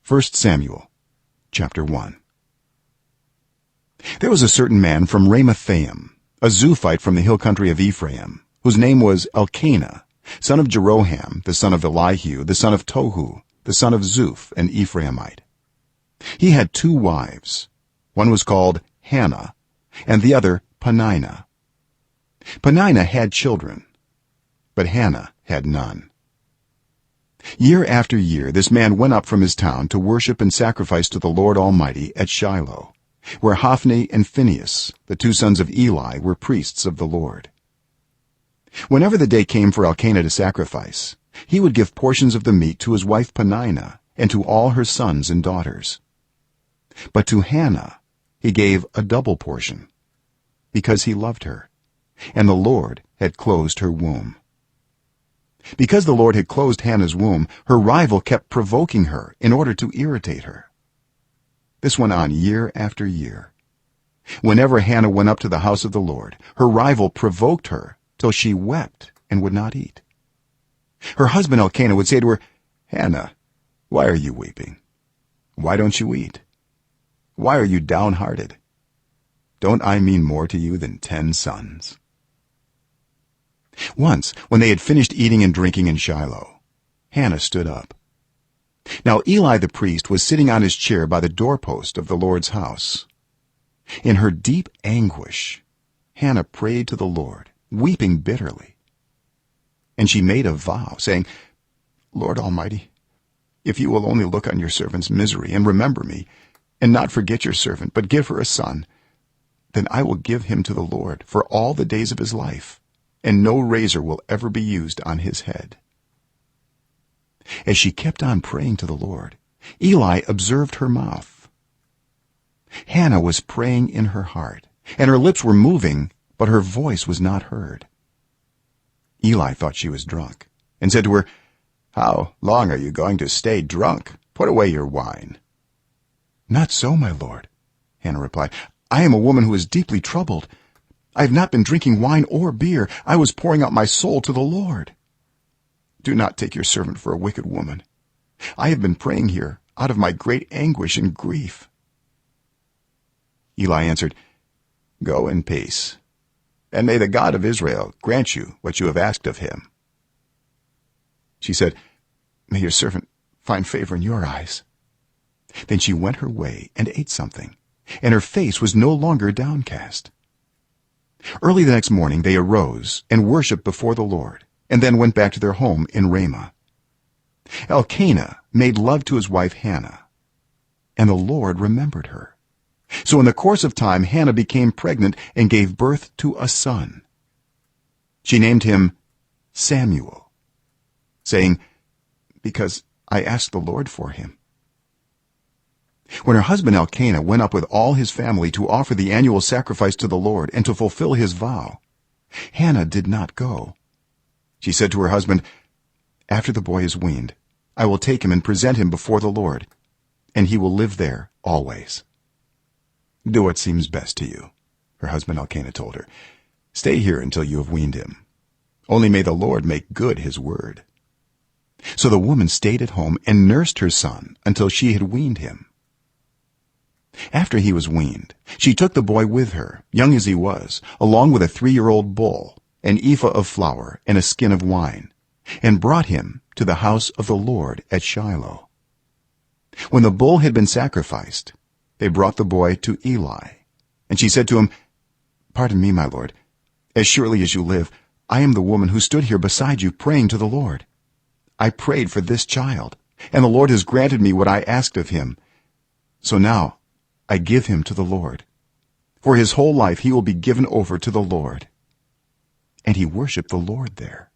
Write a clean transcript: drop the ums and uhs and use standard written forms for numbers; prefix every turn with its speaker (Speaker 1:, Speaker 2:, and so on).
Speaker 1: 1 Samuel chapter 1. There was a certain man from Ramathaim, a Zuphite from the hill country of Ephraim, whose name was Elkanah, son of Jeroham, the son of Elihu, the son of Tohu, the son of Zuph, an Ephraimite. He had two wives. One was called Hannah, and the other Peninnah. Peninnah had children, but Hannah had none. Year after year this man went up from his town to worship and sacrifice to the Lord Almighty at Shiloh, where Hophni and Phinehas, the two sons of Eli, were priests of the Lord. Whenever the day came for Elkanah to sacrifice, he would give portions of the meat to his wife Peninnah and to all her sons and daughters. But to Hannah he gave a double portion, because he loved her, and the Lord had closed her womb. Because the Lord had closed Hannah's womb, her rival kept provoking her in order to irritate her. This went on year after year. Whenever Hannah went up to the house of the Lord, her rival provoked her till she wept and would not eat. Her husband Elkanah would say to her, "Hannah, why are you weeping? Why don't you eat? Why are you downhearted? Don't I mean more to you than 10 sons?" Once when they had finished eating and drinking in Shiloh, Hannah stood up. Now Eli the priest was sitting on his chair by the doorpost of the Lord's house. In her deep anguish, Hannah prayed to the Lord, weeping bitterly. And she made a vow, saying, "Lord Almighty, if you will only look on your servant's misery and remember me, and not forget your servant, but give her a son, then I will give him to the Lord for all the days of his life, and no razor will ever be used on his head." As she kept on praying to the Lord, Eli observed her mouth. Hannah was praying in her heart, and her lips were moving, but her voice was not heard. Eli thought she was drunk, and said to her, "How long are you going to stay drunk? Put away your wine." "Not so, my lord," Hannah replied. "I am a woman who is deeply troubled. I have not been drinking wine or beer. I was pouring out my soul to the Lord. Do not take your servant for a wicked woman. I have been praying here out of my great anguish and grief." Eli answered, "Go in peace, and may the God of Israel grant you what you have asked of him." She said, "May your servant find favor in your eyes." Then she went her way and ate something, and her face was no longer downcast. Early the next morning they arose and worshipped before the Lord, and then went back to their home in Ramah. Elkanah made love to his wife Hannah, and the Lord remembered her. So in the course of time Hannah became pregnant and gave birth to a son. She named him Samuel, saying, "Because I asked the Lord for him." When her husband Elkanah went up with all his family to offer the annual sacrifice to the Lord and to fulfill his vow, Hannah did not go. She said to her husband, "After the boy is weaned, I will take him and present him before the Lord, and he will live there always." "Do what seems best to you," her husband Elkanah told her. "Stay here until you have weaned him. Only may the Lord make good his word." So the woman stayed at home and nursed her son until she had weaned him. After he was weaned, she took the boy with her, young as he was, along with a 3-year-old bull, an ephah of flour, and a skin of wine, and brought him to the house of the Lord at Shiloh. When the bull had been sacrificed, they brought the boy to Eli, and she said to him, "Pardon me, my lord. As surely as you live, I am the woman who stood here beside you praying to the Lord. I prayed for this child, and the Lord has granted me what I asked of him. So now I give him to the Lord. For his whole life he will be given over to the Lord." And he worshipped the Lord there.